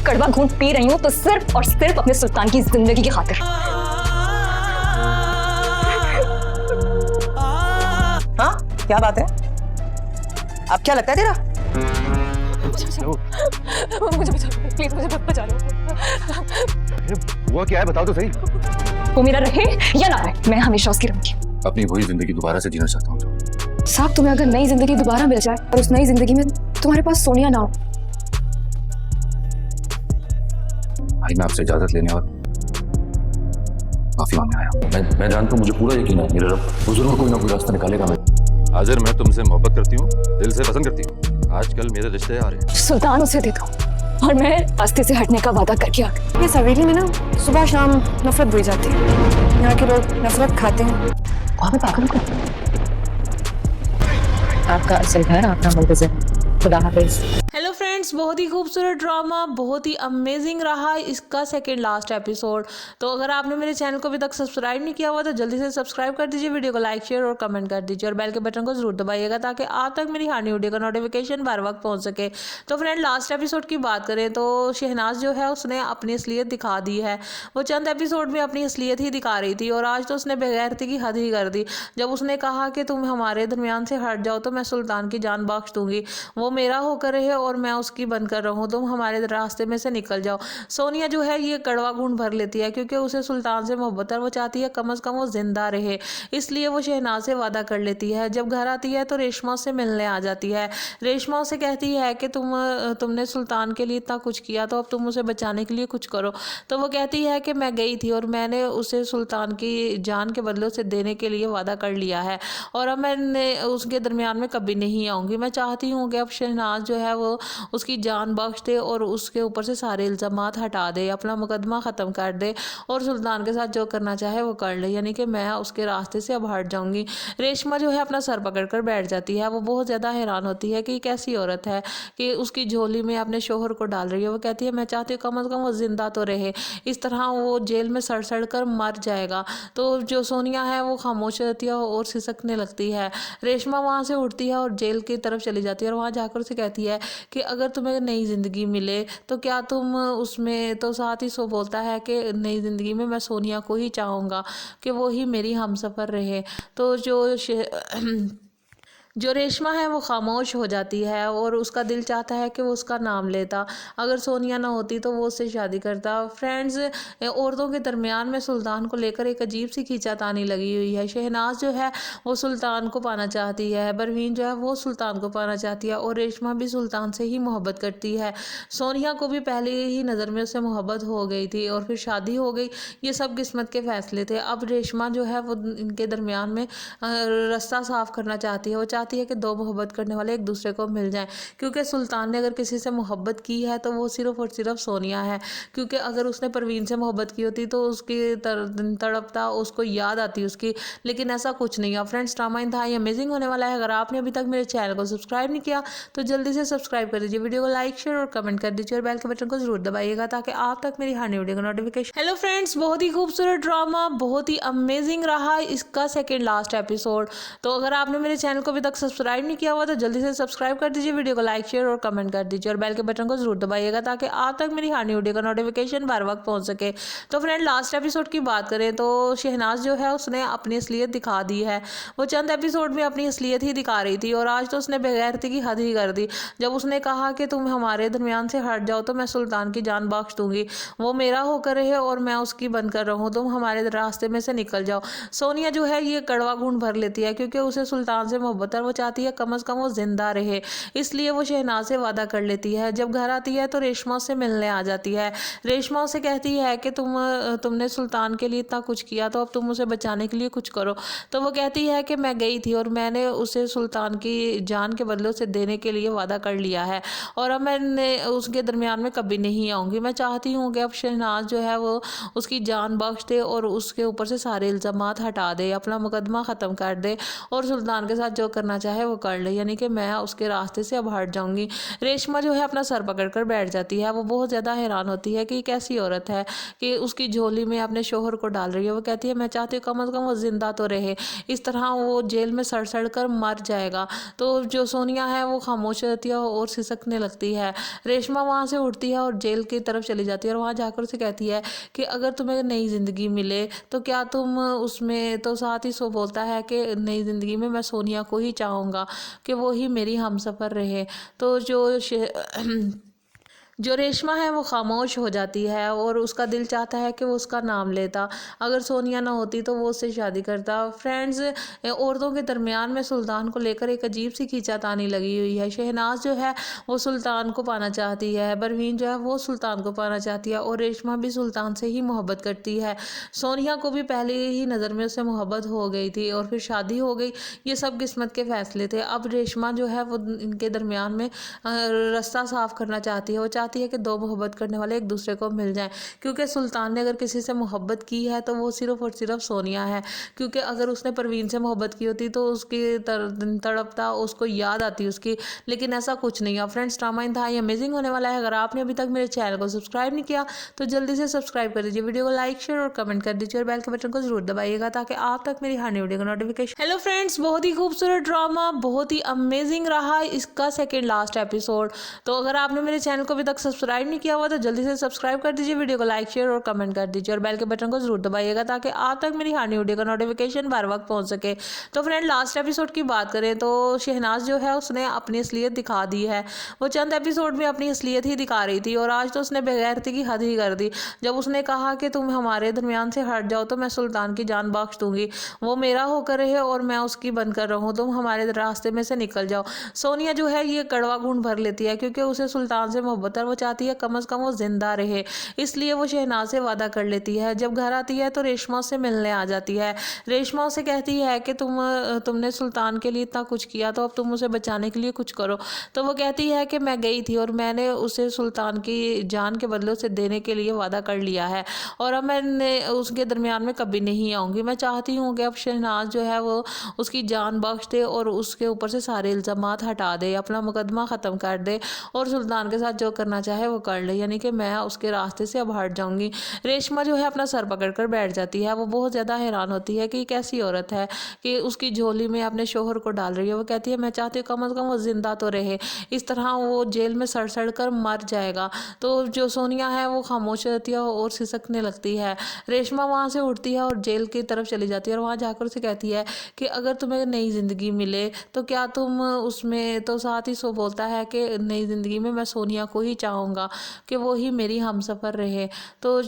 कड़वा घूंट पी रही हूँ तो सिर्फ और सिर्फ अपने सुल्तान की जिंदगी की खातिर। हाँ, क्या बात है? अब क्या लगता है तेरा? मुझे बचा लो, प्लीज मुझे बचा लो। हुआ क्या है बताओ तो सही। वो मेरा रहे या ना रहे, मैं हमेशा उसकी रहूंगी। अपनी वही जिंदगी दोबारा से जीना चाहता हूँ। साहब, तुम्हें अगर नई जिंदगी दोबारा मिल जाए और उस नई जिंदगी में तुम्हारे पास सोनिया ना हो, भाई मैं आपसे इजाजत लेने और माफी मांगने आया। मैं जानता हूँ, मुझे पूरा यकीन है मेरे रब बुजुर्ग कोई ना कोई रास्ता निकालेगा। हाजिर मैं तुमसे मोहब्बत करती हूँ, दिल से पसंद करती हूँ। आजकल मेरे रिश्ते आ रहे हैं। सुल्तान उसे दे दो और मैं रास्ते से हटने का वादा करके आ गई। ये हवेली में ना सुबह शाम नफरत बुझ जाती है। यहाँ के लोग नफरत खाते हैं। हमें पागल को आपका असल घर आपका मुंतज़र। खुदा हाफिज़। हेलो फ्रेंड्स, बहुत ही खूबसूरत ड्रामा, बहुत ही अमेजिंग रहा इसका सेकंड लास्ट एपिसोड। तो अगर आपने मेरे चैनल को अभी तक सब्सक्राइब नहीं किया हुआ तो जल्दी से सब्सक्राइब कर दीजिए, वीडियो को लाइक शेयर और कमेंट कर दीजिए और बेल के बटन को जरूर दबाइएगा ताकि आप तक मेरी हर न्यू वीडियो का नोटिफिकेशन बार वक्त पहुंच सके। तो फ्रेंड, लास्ट एपिसोड की बात करें तो शहनाज जो है उसने अपनी असलियत दिखा दी है। वो चंद एपिसोड में अपनी असलियत ही दिखा रही थी और आज तो उसने बेगैरती की हद ही कर दी जब उसने कहा कि तुम हमारे दरमियान से हट जाओ तो मैं सुल्तान की जान बख्श दूंगी। वो मेरा होकर रहे और मैं उसकी बनकर रहूं, तुम हमारे रास्ते में से निकल जाओ। सोनिया जो है ये कड़वा घूंट भर लेती है क्योंकि उसे सुल्तान से मोहब्बत है। वो चाहती है कम से कम वो जिंदा रहे, इसलिए वो शहनाज से वादा कर लेती है। जब घर आती है तो रेशमा से मिलने आ जाती है। रेशमा उसे कहती है कि तुमने सुल्तान के लिए इतना कुछ किया तो अब तुम उसे बचाने के लिए कुछ करो। तो वो कहती है कि मैं गई थी और मैंने उसे सुल्तान की जान के बदले उसे देने के लिए वादा कर लिया है और अब मैं उसके दरमियान में कभी नहीं आऊँगी। मैं चाहती हूँ कि अब शहनाज जो है वो उसकी जान बख्श दे और उसके ऊपर से सारे इल्ज़ामात हटा दे, अपना मुकदमा ख़त्म कर दे और सुल्तान के साथ जो करना चाहे वो कर ले, यानी कि मैं उसके रास्ते से अब हट जाऊंगी। रेशमा जो है अपना सर पकड़ कर बैठ जाती है। वो बहुत ज़्यादा हैरान होती है कि कैसी औरत है कि उसकी झोली में अपने शोहर को डाल रही है। वो कहती है मैं चाहती हूँ कम से कम वो जिंदा तो रहे, इस तरह वो जेल में सड़ सड़ कर मर जाएगा। तो जो सोनिया है वो खामोश रहती है और सिसकने लगती है। रेशमा वहाँ से उठती है और जेल की तरफ चली जाती है और वहाँ जाकर उसे कहती है कि अगर तुम्हें नई ज़िंदगी मिले तो क्या तुम उसमें, तो साथ ही सो बोलता है कि नई ज़िंदगी में मैं सोनिया को ही चाहूँगा कि वो ही मेरी हमसफ़र रहे। तो जो रेशमा है वो खामोश हो जाती है और उसका दिल चाहता है कि वो उसका नाम लेता। अगर सोनिया ना होती तो वो उससे शादी करता। फ्रेंड्स, औरतों के दरमियान में सुल्तान को लेकर एक अजीब सी खींचातानी लगी हुई है। शहनाज जो है वो सुल्तान को पाना चाहती है, परवीन जो है वो सुल्तान को पाना चाहती है और रेशमा भी सुल्तान से ही मोहब्बत करती है। सोनिया को भी पहले ही नज़र में उससे मोहब्बत हो गई थी और फिर शादी हो गई। ये सब किस्मत के फैसले थे। अब रेशमा जो है वो इनके दरमियान में रास्ता साफ करना चाहती है। वो चाहती है कि दो मोहब्बत करने वाले एक दूसरे को मिल जाएं, क्योंकि सुल्तान ने अगर किसी से मोहब्बत की है तो वो सिर्फ और सिर्फ सोनिया है। क्योंकि अगर उसने परवीन से मोहब्बत की होती तो उसकी तड़पता उसको याद आती उसकी, लेकिन ऐसा कुछ नहीं है। फ्रेंड्स, ड्रामा इंतहाई अमेजिंग होने वाला है। अगर आपने अभी तक मेरे चैनल को सब्सक्राइब नहीं किया तो जल्दी से सब्सक्राइब कर दीजिए, वीडियो को लाइक शेयर और कमेंट कर दीजिए और बेल के बटन को जरूर दबाइएगा ताकि आप तक मेरी हर वीडियो का नोटिफिकेशन। हेलो फ्रेंड्स, बहुत ही खूबसूरत ड्रामा, बहुत ही अमेजिंग रहा इसका सेकंड लास्ट एपिसोड। तो अगर आपने मेरे चैनल को अभी तक सब्सक्राइब नहीं किया हुआ तो जल्दी से सब्सक्राइब कर दीजिए, वीडियो को लाइक शेयर और कमेंट कर दीजिए और बेल के बटन को जरूर दबाइएगा ताकि आप तक मेरी हर वीडियो का नोटिफिकेशन बार वक्त पहुंच सके। तो फ्रेंड, लास्ट एपिसोड की बात करें तो शहनाज जो है उसने अपनी असलियत दिखा दी है। वो चंद एपिसोड में अपनी असलियत ही दिखा रही थी और आज तो उसने बेगैरती की हद ही कर दी जब उसने कहा कि तुम हमारे दरमियान से हट जाओ तो मैं सुल्तान की जान बख्श दूंगी। वो मेरा होकर रहे और मैं उसकी बनकर रहूं, तुम हमारे रास्ते में से निकल जाओ। सोनिया जो है ये कड़वा घूंट भर लेती है क्योंकि उसे सुल्तान से मोहब्बत है। वो चाहती है कम से कम वो जिंदा रहे, इसलिए वो शहनाज से वादा कर लेती है। जब घर आती है तो रेशमा से मिलने आ जाती है। रेशमा उसे कहती है कि तुमने सुल्तान के लिए इतना कुछ किया तो अब तुम उसे बचाने के लिए कुछ करो। तो वो कहती है कि मैं गई थी और मैंने उसे सुल्तान की जान के बदले उसे देने के लिए वादा कर लिया है और अब मैं उसके दरमियान में कभी नहीं आऊँगी। मैं चाहती हूँ कि अब शहनाज जो है वो उसकी जान बख्श दे और उसके ऊपर से सारे इल्ज़ामात हटा दे, अपना मुकदमा ख़त्म कर दे और सुल्तान के साथ जो करना करना चाहे वो कर ले, यानी कि मैं उसके रास्ते से अब हट जाऊंगी। रेशमा जो है अपना सर पकड़ कर बैठ जाती है। वो बहुत ज़्यादा हैरान होती है कि कैसी औरत है कि उसकी झोली में अपने शोहर को डाल रही है। वो कहती है मैं चाहती हूँ कम से कम वो जिंदा तो रहे, इस तरह वो जेल में सड़ सड़ कर मर जाएगा। तो जो सोनिया है वो खामोश रहती है और सिसकने लगती है। रेशमा वहाँ से उठती है और जेल की तरफ चली जाती है और वहाँ जाकर उसे कहती है कि अगर तुम्हें नई ज़िंदगी मिले तो क्या तुम उसमें, तो साथ ही सो बोलता है कि नई ज़िंदगी में मैं सोनिया को ही चाहूँगा कि वो ही मेरी हमसफ़र रहे। तो जो रेशमा है वो खामोश हो जाती है और उसका दिल चाहता है कि वो उसका नाम लेता। अगर सोनिया ना होती तो वो उससे शादी करता। फ्रेंड्स, औरतों के दरमियान में सुल्तान को लेकर एक अजीब सी खींचातानी लगी हुई है। शहनाज जो है वो सुल्तान को पाना चाहती है, परवीन जो है वो सुल्तान को पाना चाहती है और रेशमा भी सुल्तान से ही मोहब्बत करती है। सोनिया को भी पहले ही नज़र में उससे मोहब्बत हो गई थी और फिर शादी हो गई। ये सब किस्मत के फैसले थे। अब रेशमा जो है वो इनके दरमियान में रास्ता साफ करना चाहती है। वो चाहती है कि दो मोहब्बत करने वाले एक दूसरे को मिल जाएं, क्योंकि सुल्तान ने अगर किसी से मोहब्बत की है तो वो सिर्फ और सिर्फ सोनिया है। क्योंकि अगर उसने परवीन से मोहब्बत की होती तो उसकी तड़पता, उसको याद आती उसकी, लेकिन ऐसा कुछ नहीं है। फ्रेंड्स, ड्रामा इंतहाई अमेजिंग होने वाला है। अगर आपने अभी तक मेरे चैनल को सब्सक्राइब नहीं किया तो जल्दी से सब्सक्राइब कर दीजिए, वीडियो को लाइक शेयर और कमेंट कर दीजिए और बेल के बटन को जरूर दबाइएगा ताकि आप तक मेरी हर नई वीडियो का नोटिफिकेशन। हेलो फ्रेंड्स, बहुत ही खूबसूरत ड्रामा, बहुत ही अमेजिंग रहा इसका सेकेंड लास्ट एपिसोड। तो अगर आपने मेरे चैनल को अभी तक सब्सक्राइब नहीं किया हुआ तो जल्दी से सब्सक्राइब कर दीजिए, वीडियो को लाइक शेयर और कमेंट कर दीजिए और बेल के बटन को जरूर दबाइएगा ताकि आप तक मेरी हर नई वीडियो का नोटिफिकेशन बार वक्त पहुंच सके। तो फ्रेंड, लास्ट एपिसोड की बात करें तो शहनाज जो है उसने अपनी असलियत दिखा दी है। वो चंद एपिसोड में अपनी असलियत ही दिखा रही थी और आज तो उसने बेगैरती की हद ही कर दी जब उसने कहा कि तुम हमारे दरमियान से हट जाओ तो मैं सुल्तान की जान बख्श दूंगी, वो मेरा होकर रहे और मैं उसकी बनकर रहूं, तुम हमारे रास्ते में से निकल जाओ। सोनिया जो है ये कड़वा घूंट भर लेती है क्योंकि उसे सुल्तान से मोहब्बत है। वो चाहती है कम से कम वो जिंदा रहे, इसलिए वो शहनाज से वादा कर लेती है। जब घर आती है तो रेशमा से मिलने आ जाती है। रेशमा उसे कहती है कि तुमने सुल्तान के लिए इतना कुछ किया तो अब तुम उसे बचाने के लिए कुछ करो। तो वो कहती है कि मैं गई थी और मैंने उसे सुल्तान की जान के बदले उसे देने के लिए वादा कर लिया है और अब मैं उसके दरमियान में कभी नहीं आऊँगी। मैं चाहती हूँ कि अब शहनाज जो है वो उसकी जान बख्श दे और उसके ऊपर से सारे इल्ज़ामात हटा दे, अपना मुकदमा ख़त्म कर दे और सुल्तान के साथ जो करना चाहे वो कर ले, यानी कि मैं उसके रास्ते से अब हट जाऊंगी। रेशमा जो है अपना सर पकड़ कर बैठ जाती है। वो बहुत ज़्यादा हैरान होती है कि कैसी औरत है कि उसकी झोली में अपने शोहर को डाल रही है। वो कहती है मैं चाहती हूँ कम से कम वो जिंदा तो रहे, इस तरह वो जेल में सड़ सड़ कर मर जाएगा। तो जो सोनिया है वो खामोश रहती है और सिसकने लगती है। रेशमा वहाँ से उठती है और जेल की तरफ चली जाती है और वहाँ जाकर उसे कहती है कि अगर तुम्हें नई ज़िंदगी मिले तो क्या तुम उसमें, तो साथ ही सो बोलता है कि नई ज़िंदगी में मैं सोनिया को ही चाहूँगा कि वो ही मेरी हमसफ़र रहे। तो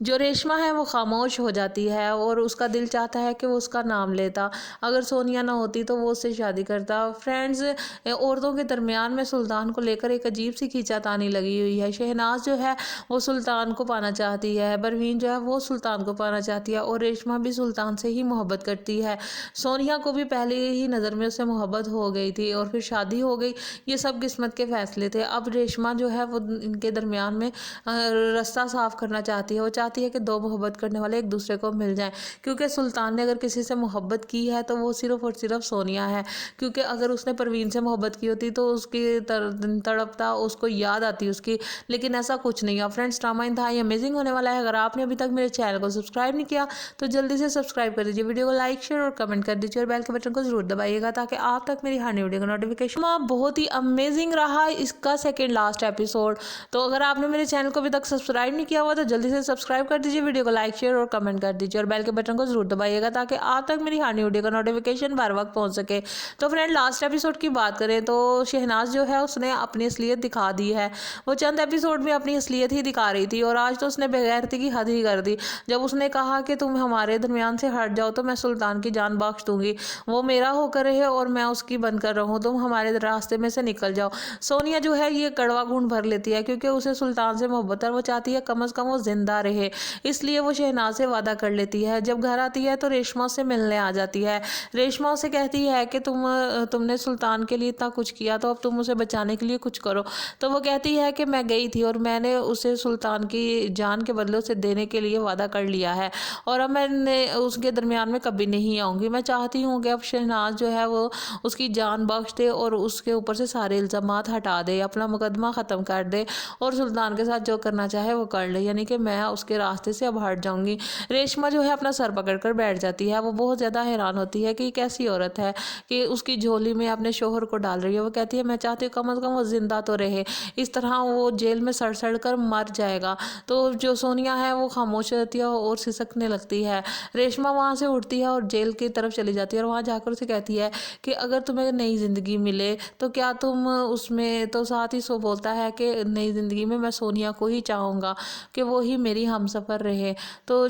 जो रेशमा है वो खामोश हो जाती है और उसका दिल चाहता है कि वो उसका नाम लेता। अगर सोनिया ना होती तो वो उससे शादी करता। फ्रेंड्स, औरतों के दरमियान में सुल्तान को लेकर एक अजीब सी खींचातानी लगी हुई है। शहनाज जो है वो सुल्तान को पाना चाहती है, परवीन जो है वो सुल्तान को पाना चाहती है और रेशमा भी सुल्तान से ही मोहब्बत करती है। सोनिया को भी पहले ही नज़र में उससे मोहब्बत हो गई थी और फिर शादी हो गई। ये सब किस्मत के फैसले थे। अब रेशमा जो है वो इनके दरमियान में रास्ता साफ करना चाहती है। वो चाहती है कि दो मोहब्बत करने वाले एक दूसरे को मिल जाएं, क्योंकि सुल्तान ने अगर किसी से मोहब्बत की है तो वो सिर्फ और सिर्फ सोनिया है। क्योंकि अगर उसने परवीन से मोहब्बत की होती तो उसकी तड़पता, उसको याद आती उसकी, लेकिन ऐसा कुछ नहीं है। फ्रेंड्स, ड्रामा इंतहाई अमेजिंग होने वाला है। अगर आपने अभी तक मेरे चैनल को सब्सक्राइब नहीं किया तो जल्दी से सब्सक्राइब कर दीजिए, वीडियो को लाइक शेयर और कमेंट कर दीजिए और बेल के बटन को जरूर दबाइएगा ताकि आप तक मेरी हर नई वीडियो का नोटिफिकेशन। बहुत ही अमेजिंग रहा इसका सेकेंड लास्ट एपिसोड। तो अगर आपने मेरे चैनल को अभी तक सब्सक्राइब नहीं किया हुआ तो जल्दी से सब्सक्राइब कर दीजिए, वीडियो को लाइक शेयर और कमेंट कर दीजिए और बेल के बटन को जरूर दबाइएगा ताकि आप तक मेरी हर नई वीडियो का नोटिफिकेशन बार वक्त पहुंच सके। तो फ्रेंड, लास्ट एपिसोड की बात करें तो शहनाज जो है उसने अपनी असलियत दिखा दी है। वो चंद एपिसोड में अपनी असलियत ही दिखा रही थी और आज तो उसने बेगैरती की हद ही कर दी जब उसने कहा कि तुम हमारे दरमियान से हट जाओ तो मैं सुल्तान की जान बख्श दूंगी, वो मेरा होकर रहे और मैं उसकी बनकर रहूं, तुम हमारे रास्ते में से निकल जाओ। सोनिया जो है ये कड़वा घूंट भर लेती है क्योंकि उसे सुल्तान से मोहब्बत है। वो चाहती है कम से कम वो जिंदा रहे, रहे, इसलिए वो शहनाज से वादा कर लेती है। जब घर आती है तो रेशमा से मिलने आ जाती है। रेशमा उसे कहती है कि तुमने सुल्तान के लिए इतना कुछ किया, तो अब तुम उसे बचाने के लिए कुछ करो। तो वो कहती है कि मैं गई थी और मैंने उसे सुल्तान की जान के बदले उसे देने के लिए वादा कर लिया है, और अब मैं उसके दरमियान में कभी नहीं आऊँगी। मैं चाहती हूँ कि अब शहनाज जो है वो उसकी जान बख्श दे और उसके ऊपर से सारे इल्ज़ामात हटा दे, अपना मुकदमा ख़त्म कर दे और सुल्तान के साथ जो करना चाहे वो कर ले, यानी कि मैं उसके रास्ते से अब हट जाऊँगी। रेशमा जो है अपना सर पकड़ कर बैठ जाती है। वो बहुत ज़्यादा हैरान होती है कि कैसी औरत है कि उसकी झोली में अपने शोहर को डाल रही है। वो कहती है मैं चाहती हूँ कम से कम वो ज़िंदा तो रहे, इस तरह वो जेल में सड़ सड़ कर मर जाएगा। तो जो सोनिया है वो खामोश रहती है और सिसकने लगती है। रेशमा वहाँ से उठती है और जेल की तरफ चली जाती है और वहाँ जाकर उसे कहती है कि अगर तुम्हें नई ज़िंदगी मिले तो क्या तुम उसमें, तो साथ ही सो बोलता है कि नई ज़िंदगी में मैं सोनिया को ही चाहूँगा कि वो ही मेरी हमसफ़र रहे। तो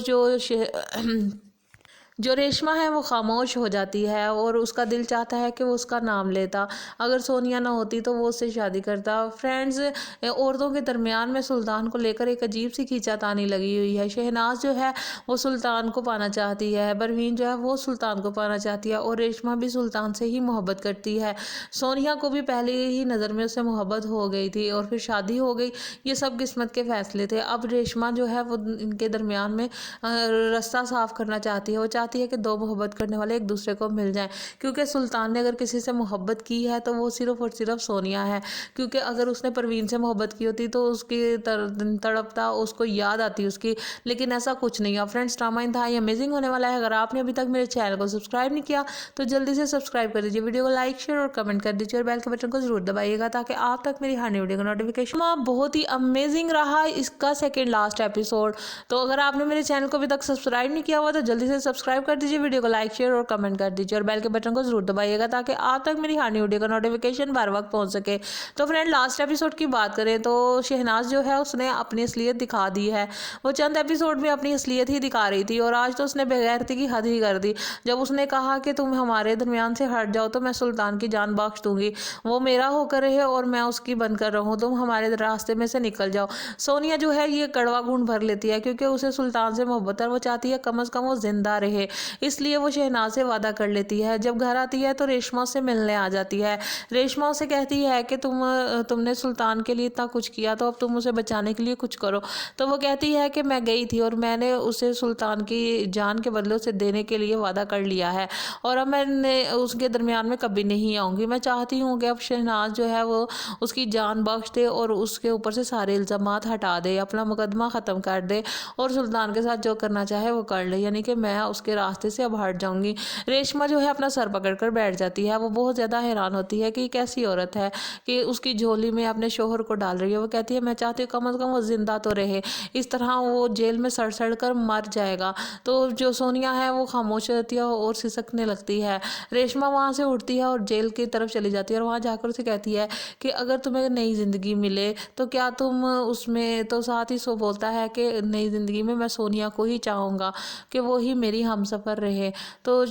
जो रेशमा है वो खामोश हो जाती है और उसका दिल चाहता है कि वो उसका नाम लेता। अगर सोनिया ना होती तो वो उससे शादी करता। फ्रेंड्स, औरतों के दरमियान में सुल्तान को लेकर एक अजीब सी खींचातानी लगी हुई है। शहनाज जो है वो सुल्तान को पाना चाहती है, परवीन जो है वो सुल्तान को पाना चाहती है और रेशमा भी सुल्तान से ही मोहब्बत करती है। सोनिया को भी पहले ही नज़र में उससे मोहब्बत हो गई थी और फिर शादी हो गई। ये सब किस्मत के फैसले थे। अब रेशमा जो है वो इनके दरमियान में रास्ता साफ करना चाहती है। वो चाहती है कि दो मोहब्बत करने वाले एक दूसरे को मिल जाएं, क्योंकि सुल्तान ने अगर किसी से मोहब्बत की है तो वो सिर्फ और सिर्फ सोनिया है। क्योंकि अगर उसने परवीन से मोहब्बत की होती तो उसकी तड़पता उसको याद आती उसकी, लेकिन ऐसा कुछ नहीं है। फ्रेंड्स, ड्रामा इंतहाई अमेजिंग होने वाला है। अगर आपने अभी तक मेरे चैनल को सब्सक्राइब नहीं किया तो जल्दी से सब्सक्राइब कर दीजिए, वीडियो को लाइक शेयर और कमेंट कर दीजिए और बेल के बटन को जरूर दबाइएगा ताकि आप तक मेरी हर नई वीडियो का नोटिफिकेशन। बहुत ही अमेजिंग रहा इसका सेकेंड लास्ट एपिसोड। तो अगर आपने मेरे चैनल को अभी तक सब्सक्राइब नहीं किया हुआ तो जल्दी से सब्सक्राइब कर दीजिए, वीडियो को लाइक शेयर और कमेंट कर दीजिए और बेल के बटन को जरूर दबाइएगा ताकि आप तक मेरी हर नई वीडियो का नोटिफिकेशन बार वक्त पहुंच सके। तो फ्रेंड, लास्ट एपिसोड की बात करें तो शहनाज जो है उसने अपनी असलियत दिखा दी है। वो चंद एपिसोड में अपनी असलियत ही दिखा रही थी और आज तो उसने बेगैरती की हद ही कर दी जब उसने कहा कि तुम हमारे दरमियान से हट जाओ तो मैं सुल्तान की जान बख्श दूंगी, वो मेरा होकर रहे और मैं उसकी बनकर रहूं, तुम हमारे रास्ते में से निकल जाओ। सोनिया जो है ये कड़वा घूंट भर लेती है क्योंकि उसे सुल्तान से मोहब्बत है, वो चाहती है कम से कम वो जिंदा रहे, इसलिए वो शहनाज से वादा कर लेती है। जब घर आती है तो रेशमा से मिलने आ जाती है। रेशमा उसे कहती है कि तुमने सुल्तान के लिए इतना कुछ किया, तो अब तुम उसे बचाने के लिए कुछ करो। तो वो कहती है कि मैं गई थी और मैंने उसे सुल्तान की जान के बदले उसे देने के लिए वादा कर लिया है, और अब मैं उसके दरमियान में कभी नहीं आऊँगी। मैं चाहती हूँ कि अब शहनाज जो है वो उसकी जान बख्श दे और उसके ऊपर से सारे इल्ज़ामात हटा दे, अपना मुकदमा ख़त्म कर दे और सुल्तान के साथ जो करना चाहे वो कर ले, यानी कि मैं उसके रास्ते से अब हट जाऊँगी। रेशमा जो है अपना सर पकड़ कर बैठ जाती है। वो बहुत ज़्यादा हैरान होती है कि कैसी औरत है कि उसकी झोली में अपने शोहर को डाल रही है। वो कहती है मैं चाहती हूँ कम से कम वो ज़िंदा तो रहे, इस तरह वो जेल में सड़ सड़ कर मर जाएगा। तो जो सोनिया है वो खामोश रहती है और सिसकने लगती है। रेशमा वहाँ से उठती है और जेल की तरफ चली जाती है और वहाँ जाकर उसे कहती है कि अगर तुम्हें नई ज़िंदगी मिले तो क्या तुम उसमें, तो साथ ही सो बोलता है कि नई ज़िंदगी में मैं सोनिया को ही चाहूँगा कि वो ही मेरी हमसफ़र रहे। तो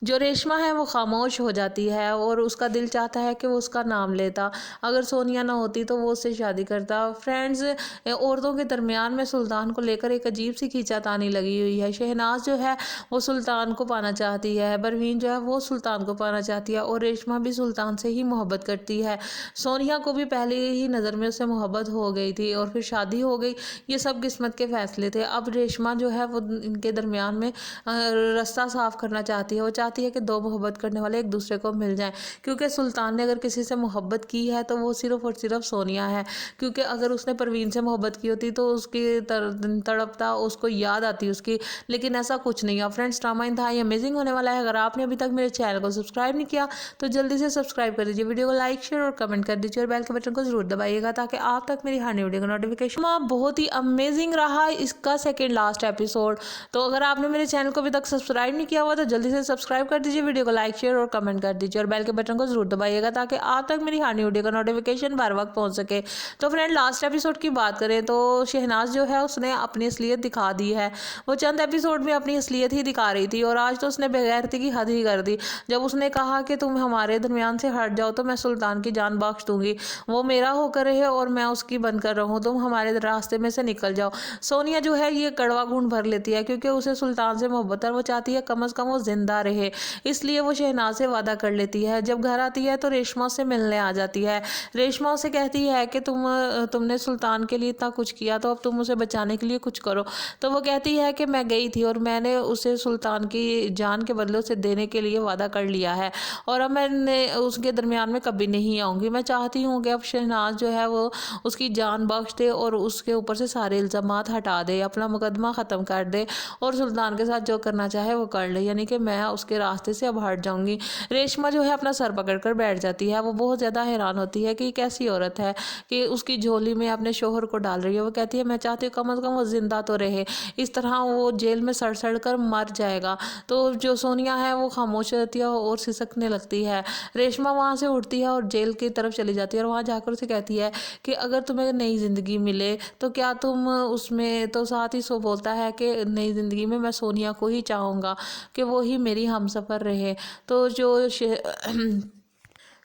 जो रेशमा है वो खामोश हो जाती है और उसका दिल चाहता है कि वो उसका नाम लेता। अगर सोनिया ना होती तो वो उससे शादी करता। फ्रेंड्स, औरतों के दरमियान में सुल्तान को लेकर एक अजीब सी खींचातानी लगी हुई है। शहनाज जो है वो सुल्तान को पाना चाहती है, परवीन जो है वो सुल्तान को पाना चाहती है और रेशमा भी सुल्तान से ही मोहब्बत करती है। सोनिया को भी पहले ही नज़र में उससे मोहब्बत हो गई थी और फिर शादी हो गई। ये सब किस्मत के फैसले थे। अब रेशमा जो है वो इनके दरमियान में रास्ता साफ करना चाहती है। वो चाहती है कि दो मोहब्बत करने वाले एक दूसरे को मिल जाएं, क्योंकि सुल्तान ने अगर किसी से मोहब्बत की है तो वो सिर्फ और सिर्फ सोनिया है। क्योंकि अगर उसने परवीन से मोहब्बत की होती तो उसकी तड़पता उसको याद आती उसकी, लेकिन ऐसा कुछ नहीं है। फ्रेंड्स, ड्रामा इंतहाई अमेजिंग होने वाला है। अगर आपने अभी तक मेरे चैनल को सब्सक्राइब नहीं किया तो जल्दी से सब्सक्राइब कर दीजिए, वीडियो को लाइक शेयर और कमेंट कर दीजिए और बेल के बटन को जरूर दबाइएगा ताकि आप तक मेरी हर नई वीडियो का नोटिफिकेशन। बहुत ही अमेजिंग रहा इसका सेकेंड लास्ट एपिसोड। तो अगर आपने मेरे चैनल को अभी तक सब्सक्राइब नहीं किया हुआ तो जल्दी से सब्सक्राइब सब्सक्राइब कर दीजिए, वीडियो को लाइक शेयर और कमेंट कर दीजिए और बेल के बटन को जरूर दबाइएगा ताकि आप तक मेरी हर वीडियो का नोटिफिकेशन बार वक्त पहुंच सके। तो फ्रेंड, लास्ट एपिसोड की बात करें तो शहनाज जो है उसने अपनी असलियत दिखा दी है। वो चंद एपिसोड में अपनी असलियत ही दिखा रही थी और आज तो उसने बेगैरती की हद ही कर दी जब उसने कहा कि तुम हमारे दरमियान से हट जाओ तो मैं सुल्तान की जान बख्श दूंगी, वो मेरा होकर रहे और मैं उसकी बनकर रहूं, तुम हमारे रास्ते में से निकल जाओ। सोनिया जो है ये कड़वा घूंट भर लेती है क्योंकि उसे सुल्तान से मोहब्बत है, वो चाहती है कम से कम वो जिंदा रहे, इसलिए वो शहनाज से वादा कर लेती है। जब घर आती है तो रेशमा से मिलने आ जाती है। रेशमा उसे कहती है कि तुमने सुल्तान के लिए इतना कुछ किया तो अब तुम उसे बचाने के लिए कुछ करो। तो वो कहती है कि मैं गई थी और मैंने उसे सुल्तान की जान के बदले उसे देने के लिए वादा कर लिया है और अब मैंने उसके दरमियान में कभी नहीं आऊँगी। मैं चाहती हूँ कि अब शहनाज जो है वो उसकी जान बख्श दे और उसके ऊपर से सारे इल्ज़ामात हटा दे, अपना मुकदमा ख़त्म कर दे और सुल्तान के साथ जो करना चाहे वो कर ले, यानी कि मैं उसके रास्ते से अब हट जाऊँगी। रेशमा जो है अपना सर पकड़ कर बैठ जाती है। वो बहुत ज़्यादा हैरान होती है कि ये कैसी औरत है कि उसकी झोली में अपने शोहर को डाल रही है। वो कहती है मैं चाहती हूँ कम से कम वो जिंदा तो रहे, इस तरह वो जेल में सड़ सड़ कर मर जाएगा। तो जो सोनिया है वो खामोश रहती है और सिसकने लगती है। रेशमा वहाँ से उठती है और जेल की तरफ चली जाती है और वहाँ जाकर उसे कहती है कि अगर तुम्हें नई ज़िंदगी मिले तो क्या तुम उसमें, तो साथ ही सो बोलता है कि नई ज़िंदगी में मैं सोनिया को ही चाहूँगा कि वो ही मेरी हमसफ़र रहे। तो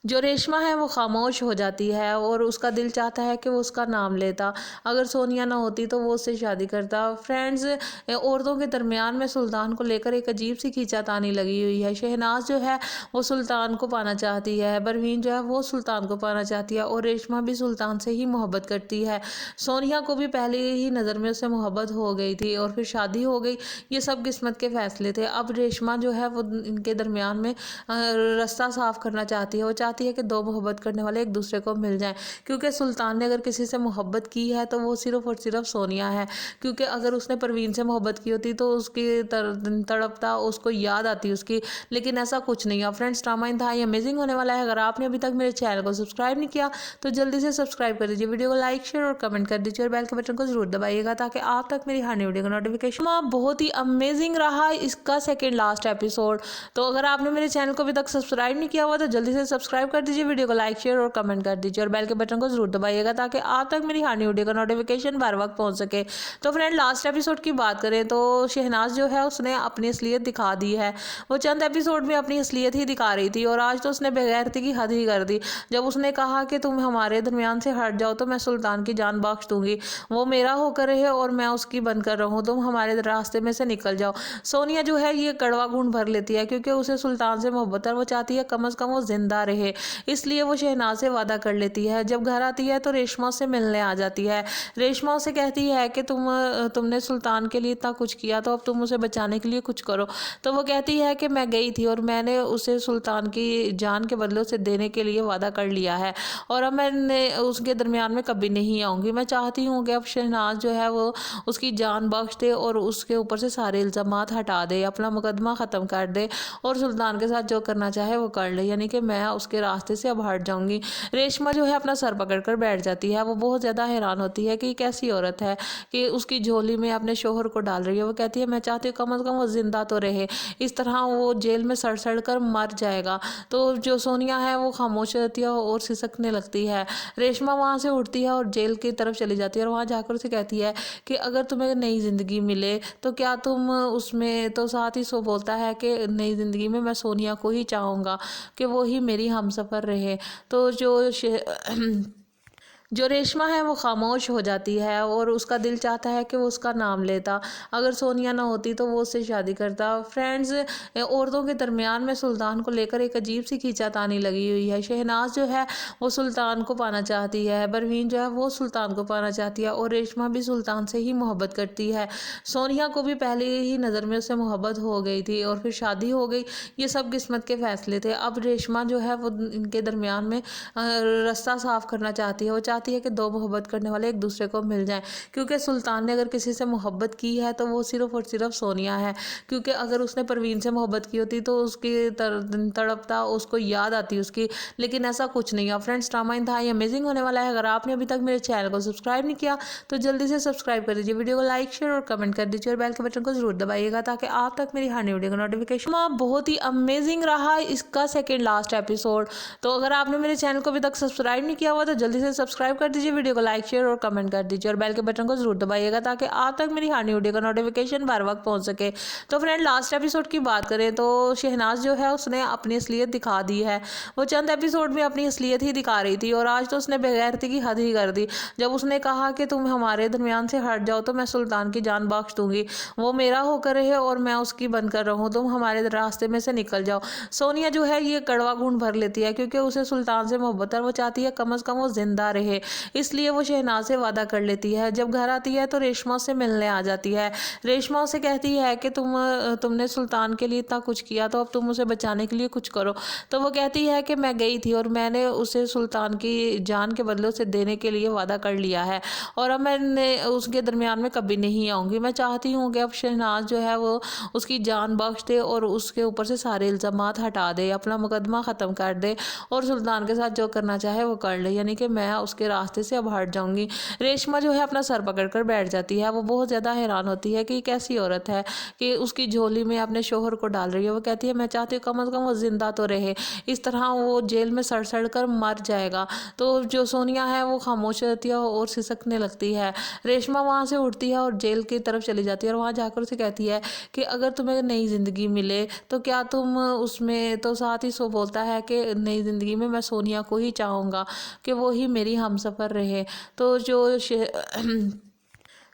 जो रेशमा है वो खामोश हो जाती है और उसका दिल चाहता है कि वो उसका नाम लेता। अगर सोनिया ना होती तो वो उससे शादी करता। फ्रेंड्स, औरतों के दरमियान में सुल्तान को लेकर एक अजीब सी खींचातानी लगी हुई है। शहनाज जो है वो सुल्तान को पाना चाहती है, परवीन जो है वो सुल्तान को पाना चाहती है और रेशमा भी सुल्तान से ही मोहब्बत करती है। सोनिया को भी पहले ही नज़र में उससे मोहब्बत हो गई थी और फिर शादी हो गई। ये सब किस्मत के फैसले थे। अब रेशमा जो है वो इनके दरमियान में रास्ता साफ करना चाहती है। वो चाहती है कि दो मोहब्बत करने वाले एक दूसरे को मिल जाएं, क्योंकि सुल्तान ने अगर किसी से मोहब्बत की है तो वो सिर्फ और सिर्फ सोनिया है। क्योंकि अगर उसने परवीन से मोहब्बत की होती तो उसकी तड़पता उसको याद आती उसकी, लेकिन ऐसा कुछ नहीं है। फ्रेंड्स, ड्रामा इंतहाई अमेजिंग होने वाला है। अगर आपने अभी तक मेरे चैनल को सब्सक्राइब नहीं किया तो जल्दी से सब्सक्राइब कर दीजिए, वीडियो को लाइक शेयर और कमेंट कर दीजिए और बेल के बटन को जरूर दबाइएगा ताकि आप तक मेरी हर वीडियो का नोटिफिकेशन। बहुत ही अमेजिंग रहा इसका सेकेंड लास्ट एपिसोड। तो अगर आपने मेरे चैनल को अभी तक सब्सक्राइब नहीं किया हुआ तो जल्दी से सब्सक्राइब कर दीजिए, वीडियो को लाइक शेयर और कमेंट कर दीजिए और बेल के बटन को जरूर दबाइएगा ताकि आप तक मेरी हर वीडियो का नोटिफिकेशन बार वक्त पहुंच सके। तो फ्रेंड, लास्ट एपिसोड की बात करें तो शहनाज जो है उसने अपनी असलियत दिखा दी है। वो चंद एपिसोड में अपनी असलियत ही दिखा रही थी और आज तो उसने बेगैरती की हद ही कर दी जब उसने कहा कि तुम हमारे दरमियान से हट जाओ तो मैं सुल्तान की जान बख्श दूंगी, वो मेरा होकर रहे और मैं उसकी बनकर रहूं, तुम हमारे रास्ते में से निकल जाओ। सोनिया जो है ये कड़वा घूंट भर लेती है क्योंकि उसे सुल्तान से मोहब्बत है, वो चाहती है कम से कम वो जिंदा रहे, इसलिए वो शहनाज से वादा कर लेती है। जब घर आती है तो रेशमा से मिलने आ जाती है। रेशमा उसे कहती है कि तुमने सुल्तान के लिए इतना कुछ किया तो अब तुम उसे बचाने के लिए कुछ करो। तो वो कहती है कि मैं गई थी और मैंने उसे सुल्तान की जान के बदले उसे देने के लिए वादा कर लिया है और अब मैंने उसके दरमियान में कभी नहीं आऊँगी। मैं चाहती हूँ कि अब शहनाज जो है वो उसकी जान बख्श दे और उसके ऊपर से सारे इल्ज़ामात हटा दे, अपना मुकदमा ख़त्म कर दे और सुल्तान के साथ जो करना चाहे वो कर ले, यानी कि मैं उसके रास्ते से अब हट जाऊँगी। रेशमा जो है अपना सर पकड़ कर बैठ जाती है। वो बहुत ज़्यादा हैरान होती है कि ये कैसी औरत है कि उसकी झोली में अपने शोहर को डाल रही है। वो कहती है मैं चाहती हूँ कम से कम वो जिंदा तो रहे, इस तरह वो जेल में सड़ सड़ कर मर जाएगा। तो जो सोनिया है वो खामोश रहती है और सिसकने लगती है। रेशमा वहाँ से उठती है और जेल की तरफ चली जाती है और वहाँ जाकर उसे कहती है कि अगर तुम्हें नई ज़िंदगी मिले तो क्या तुम उसमें, तो साथ ही सो बोलता है कि नई ज़िंदगी में मैं सोनिया को ही चाहूँगा कि वो ही मेरी हमसफ़र रहे। तो जो रेशमा है वो खामोश हो जाती है और उसका दिल चाहता है कि वो उसका नाम लेता। अगर सोनिया ना होती तो वो उससे शादी करता। फ्रेंड्स, औरतों के दरमियान में सुल्तान को लेकर एक अजीब सी खींचातानी लगी हुई है। शहनाज जो है वो सुल्तान को पाना चाहती है, परवीन जो है वो सुल्तान को पाना चाहती है और रेशमा भी सुल्तान से ही मोहब्बत करती है। सोनिया को भी पहले ही नज़र में उससे मोहब्बत हो गई थी और फिर शादी हो गई। ये सब किस्मत के फैसले थे। अब रेशमा जो है वो इनके दरमियान में रास्ता साफ करना चाहती है। वो चाहती चाहती है कि दो मोहब्बत करने वाले एक दूसरे को मिल जाएं, क्योंकि सुल्तान ने अगर किसी से मोहब्बत की है तो वो सिर्फ़ और सिर्फ सोनिया है। क्योंकि अगर उसने परवीन से मोहब्बत की होती तो उसकी तड़पता, उसको याद आती उसकी, लेकिन ऐसा कुछ नहीं है। फ्रेंड्स, ड्रामा इंतहाई अमेजिंग होने वाला है। अगर आपने अभी तक मेरे चैनल को सब्सक्राइब नहीं किया तो जल्दी से सब्सक्राइब कर दीजिए, वीडियो को लाइक शेयर और कमेंट कर दीजिए और बेल के बटन को जरूर दबाइएगा ताकि आप तक मेरी हर नई वीडियो का नोटिफिकेशन। बहुत ही अमेजिंग रहा इसका सेकेंड लास्ट एपिसोड। तो अगर आपने मेरे चैनल को अभी तक सब्सक्राइब नहीं किया हुआ तो जल्दी से सब्सक्राइब कर दीजिए, वीडियो को लाइक शेयर और कमेंट कर दीजिए और बेल के बटन को जरूर दबाइएगा ताकि आप तक मेरी हर नई वीडियो का नोटिफिकेशन बर वक्त पहुंच सके। तो फ्रेंड, लास्ट एपिसोड की बात करें तो शहनाज जो है उसने अपनी असलियत दिखा दी है। वो चंद एपिसोड में अपनी असलियत ही दिखा रही थी और आज तो उसने बेगैरती की हद ही कर दी जब उसने कहा कि तुम हमारे दरमियान से हट जाओ तो मैं सुल्तान की जान बख्श दूंगी, वो मेरा होकर रहे और मैं उसकी बनकर रहूं, तुम हमारे रास्ते में से निकल जाओ। सोनिया जो है ये कड़वा घूंट भर लेती है क्योंकि उसे सुल्तान से मोहब्बत है, वो चाहती है कम से कम वो जिंदा रहे, इसलिए वो शहनाज से वादा कर लेती है। जब घर आती है तो रेशमा से मिलने आ जाती है। रेशमा उसे कहती है कि तुमने सुल्तान के लिए इतना कुछ किया तो अब तुम उसे बचाने के लिए कुछ करो। तो वो कहती है कि मैं गई थी और मैंने उसे सुल्तान की जान के बदले उसे देने के लिए वादा कर लिया है और अब मैं उसके दरमियान में कभी नहीं आऊँगी। मैं चाहती हूँ कि अब शहनाज जो है वो उसकी जान बख्श दे और उसके ऊपर से सारे इल्ज़ामात हटा दे, अपना मुकदमा ख़त्म कर दे और सुल्तान के साथ जो करना चाहे वो कर ले, यानी कि मैं उसके रास्ते से अब हट जाऊँगी। रेशमा जो है अपना सर पकड़ कर बैठ जाती है। वो बहुत ज़्यादा हैरान होती है कि कैसी औरत है कि उसकी झोली में अपने शोहर को डाल रही है। वो कहती है मैं चाहती हूँ कम से कम वो जिंदा तो रहे, इस तरह वो जेल में सड़ सड़ कर मर जाएगा। तो जो सोनिया है वो खामोश रहती है और सिसकने लगती है। रेशमा वहाँ से उठती है और जेल की तरफ चली जाती है और वहाँ जाकर उसे कहती है कि अगर तुम्हें नई ज़िंदगी मिले तो क्या तुम उसमें, तो साथ ही सो बोलता है कि नई ज़िंदगी में मैं सोनिया को ही चाहूँगा कि वो ही मेरी हमसफ़र रहे। तो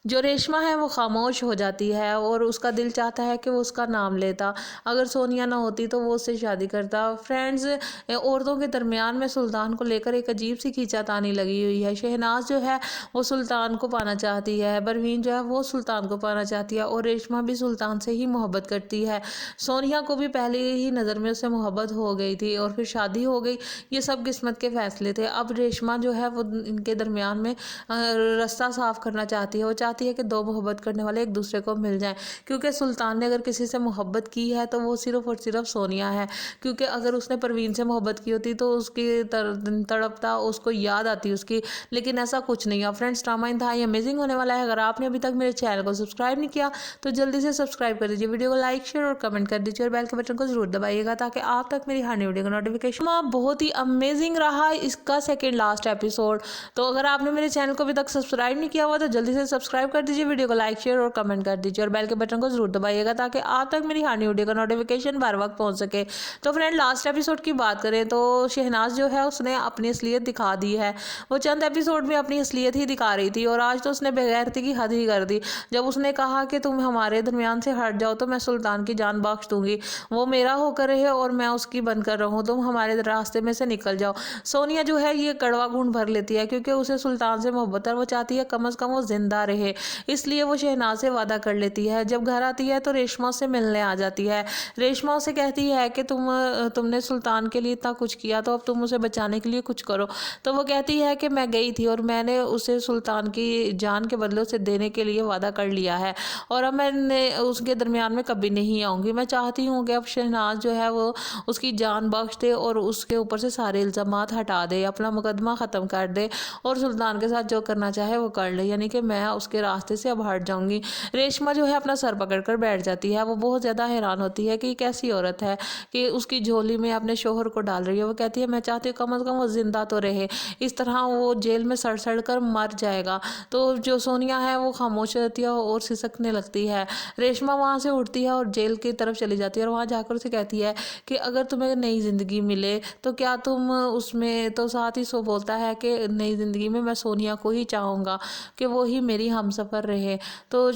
जो रेशमा है वो खामोश हो जाती है और उसका दिल चाहता है कि वो उसका नाम लेता। अगर सोनिया ना होती तो वो उससे शादी करता। फ्रेंड्स, औरतों के दरमियान में सुल्तान को लेकर एक अजीब सी खींचातानी लगी हुई है। शहनाज जो है वो सुल्तान को पाना चाहती है, परवीन जो है वो सुल्तान को पाना चाहती है और रेशमा भी सुल्तान से ही मोहब्बत करती है। सोनिया को भी पहले ही नज़र में उससे मोहब्बत हो गई थी और फिर शादी हो गई। ये सब किस्मत के फैसले थे। अब रेशमा जो है वो इनके दरमियान में रास्ता साफ करना चाहती है। वो चाहती है कि दो मोहब्बत करने वाले एक दूसरे को मिल जाएं, क्योंकि सुल्तान ने अगर किसी से मोहब्बत की है तो वो सिर्फ़ और सिर्फ सोनिया है। क्योंकि अगर उसने परवीन से मोहब्बत की होती तो उसकी तड़पता, उसको याद आती उसकी, लेकिन ऐसा कुछ नहीं है। फ्रेंड्स, ड्रामा इंतहाई अमेजिंग होने वाला है। अगर आपने अभी तक मेरे चैनल को सब्सक्राइब नहीं किया तो जल्दी से सब्सक्राइब कर दीजिए, वीडियो को लाइक शेयर और कमेंट कर दीजिए और बेल के बटन को जरूर दबाइएगा ताकि आप तक मेरी हर नई वीडियो का नोटिफिकेशन। बहुत ही अमेजिंग रहा इसका सेकेंड लास्ट एपिसोड। तो अगर आपने मेरे चैनल को अभी तक सब्सक्राइब नहीं किया हुआ तो जल्दी से सब्सक्राइब कर दीजिए, वीडियो को लाइक शेयर और कमेंट कर दीजिए और बेल के बटन को जरूर दबाइएगा ताकि आप तक मेरी हर नई वीडियो का नोटिफिकेशन बर वक्त पहुंच सके। तो फ्रेंड, लास्ट एपिसोड की बात करें तो शहनाज जो है उसने अपनी असलियत दिखा दी है। वो चंद एपिसोड में अपनी असलियत ही दिखा रही थी और आज तो उसने बेगैरती की हद ही कर दी जब उसने कहा कि तुम हमारे दरमियान से हट जाओ तो मैं सुल्तान की जान बख्श दूंगी, वो मेरा होकर रहे और मैं उसकी बनकर रहूं, तुम हमारे रास्ते में से निकल जाओ। सोनिया जो है ये कड़वा घूंट भर लेती है क्योंकि उसे सुल्तान से मोहब्बत है, वो चाहती है कम से कम वो जिंदा रहे, इसलिए वो शहनाज से वादा कर लेती है। जब घर आती है तो रेशमा से मिलने आ जाती है। रेशमा उसे कहती है कि तुमने सुल्तान के लिए इतना कुछ किया तो अब तुम उसे बचाने के लिए कुछ करो। तो वो कहती है कि मैं गई थी और मैंने उसे सुल्तान की जान के बदले उसे देने के लिए वादा कर लिया है और अब मैं उसके दरमियान में कभी नहीं आऊँगी। मैं चाहती हूँ कि अब शहनाज जो है वो उसकी जान बख्श दे और उसके ऊपर से सारे इल्ज़ामात हटा दे, अपना मुकदमा ख़त्म कर दे और सुल्तान के साथ जो करना चाहे वो कर ले, यानी कि मैं उसके रास्ते से अब हट जाऊँगी। रेशमा जो है अपना सर पकड़ कर बैठ जाती है। वो बहुत ज़्यादा हैरान होती है कि कैसी औरत है कि उसकी झोली में अपने शोहर को डाल रही है। वो कहती है मैं चाहती हूँ कम से कम वो जिंदा तो रहे, इस तरह वो जेल में सड़ सड़ कर मर जाएगा। तो जो सोनिया है वो खामोश रहती है और सिसकने लगती है। रेशमा वहाँ से उठती है और जेल की तरफ चली जाती है और वहाँ जाकर उसे कहती है कि अगर तुम्हें नई ज़िंदगी मिले तो क्या तुम उसमें, तो साथ ही सो बोलता है कि नई ज़िंदगी में मैं सोनिया को ही चाहूँगा कि वो ही मेरी हमसफ़र रहे। तो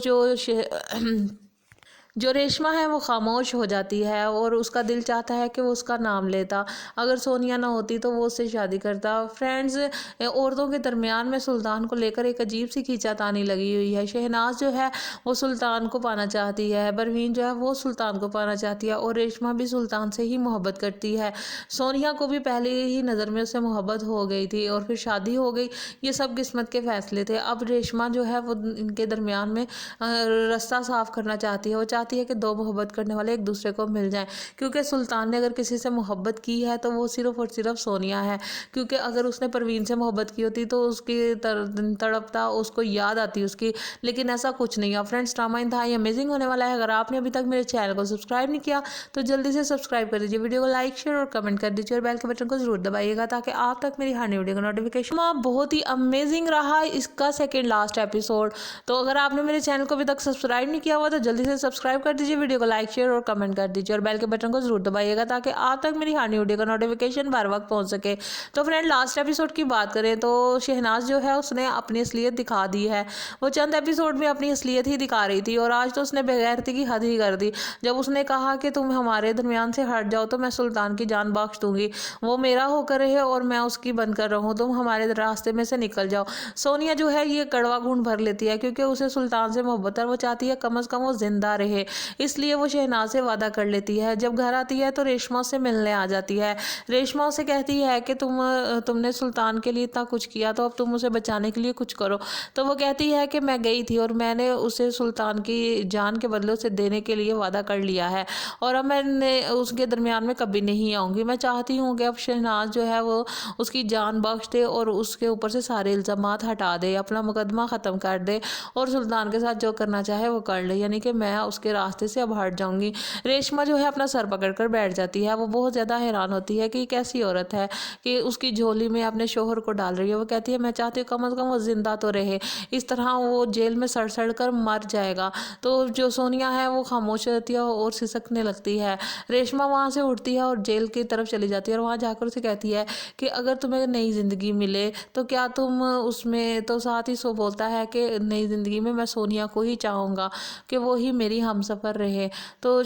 जो रेशमा है वो खामोश हो जाती है और उसका दिल चाहता है कि वो उसका नाम लेता। अगर सोनिया ना होती तो वो उससे शादी करता। फ्रेंड्स, औरतों के दरमियान में सुल्तान को लेकर एक अजीब सी खींचातानी लगी हुई है। शहनाज जो है वो सुल्तान को पाना चाहती है, परवीन जो है वो सुल्तान को पाना चाहती है और रेशमा भी सुल्तान से ही मोहब्बत करती है। सोनिया को भी पहले ही नज़र में उससे मोहब्बत हो गई थी और फिर शादी हो गई। ये सब किस्मत के फैसले थे। अब रेशमा जो है वो इनके दरमियान में रास्ता साफ करना चाहती है। वो चाहती है कि दो मोहब्बत करने वाले एक दूसरे को मिल जाएं, क्योंकि सुल्तान ने अगर किसी से मोहब्बत की है तो वो सिर्फ़ और सिर्फ सोनिया है। क्योंकि अगर उसने परवीन से मोहब्बत की होती तो उसकी तड़पता, उसको याद आती उसकी, लेकिन ऐसा कुछ नहीं है। फ्रेंड्स, ड्रामा इंतहाई अमेजिंग होने वाला है। अगर आपने अभी तक मेरे चैनल को सब्सक्राइब नहीं किया तो जल्दी से सब्सक्राइब कर दीजिए, वीडियो को लाइक शेयर और कमेंट कर दीजिए और बेल के बटन को जरूर दबाइएगा ताकि आप तक मेरी हर नई वीडियो का नोटिफिकेशन। बहुत ही अमेजिंग रहा इसका सेकेंड लास्ट एपिसोड। तो अगर आपने मेरे चैनल को अभी तक सब्सक्राइब नहीं किया हुआ तो जल्दी से सब्सक्राइब कर दीजिए, वीडियो को लाइक शेयर और कमेंट कर दीजिए और बेल के बटन को जरूर दबाइएगा ताकि आप तक मेरी हर नई वीडियो का नोटिफिकेशन बार वक्त पहुंच सके। तो फ्रेंड, लास्ट एपिसोड की बात करें तो शहनाज जो है उसने अपनी असलियत दिखा दी है। वो चंद एपिसोड में अपनी असलियत ही दिखा रही थी और आज तो उसने बेगैरती की हद ही कर दी जब उसने कहा कि तुम हमारे दरमियान से हट जाओ तो मैं सुल्तान की जान बख्श दूंगी। वो मेरा होकर रहे और मैं उसकी बनकर रहूं, तुम हमारे रास्ते में से निकल जाओ। सोनिया जो है ये कड़वा घूंट भर लेती है क्योंकि उसे सुल्तान से मोहब्बत है। वो चाहती है कम से कम वो जिंदा रहे, इसलिए वो शहनाज से वादा कर लेती है। जब घर आती है तो रेशमा से मिलने आ जाती है। रेशमा उसे कहती है कि तुमने सुल्तान के लिए इतना कुछ किया तो अब तुम उसे बचाने के लिए कुछ करो। तो वो कहती है कि मैं गई थी और मैंने उसे सुल्तान की जान के बदले उसे देने के लिए वादा कर लिया है और अब मैं उसके दरमियान में कभी नहीं आऊँगी। मैं चाहती हूँ कि अब शहनाज जो है वो उसकी जान बख्श दे और उसके ऊपर से सारे इल्ज़ामात हटा दे, अपना मुकदमा ख़त्म कर दे और सुल्तान के साथ जो करना चाहे वो कर ले, यानी कि मैं उसके रास्ते से अब हट जाऊँगी। रेशमा जो है अपना सर पकड़ कर बैठ जाती है। वो बहुत ज़्यादा हैरान होती है कि कैसी औरत है कि उसकी झोली में अपने शोहर को डाल रही है। वो कहती है मैं चाहती हूँ कम से कम वो जिंदा तो रहे, इस तरह वो जेल में सड़ सड़ कर मर जाएगा। तो जो सोनिया है वो खामोश रहती है और सिसकने लगती है। रेशमा वहाँ से उठती है और जेल की तरफ चली जाती है और वहाँ जाकर उसे कहती है कि अगर तुम्हें नई ज़िंदगी मिले तो क्या तुम उसमें, तो साथ ही सो बोलता है कि नई ज़िंदगी में मैं सोनिया को ही चाहूँगा कि वो ही मेरी हमसफ़र रहे। तो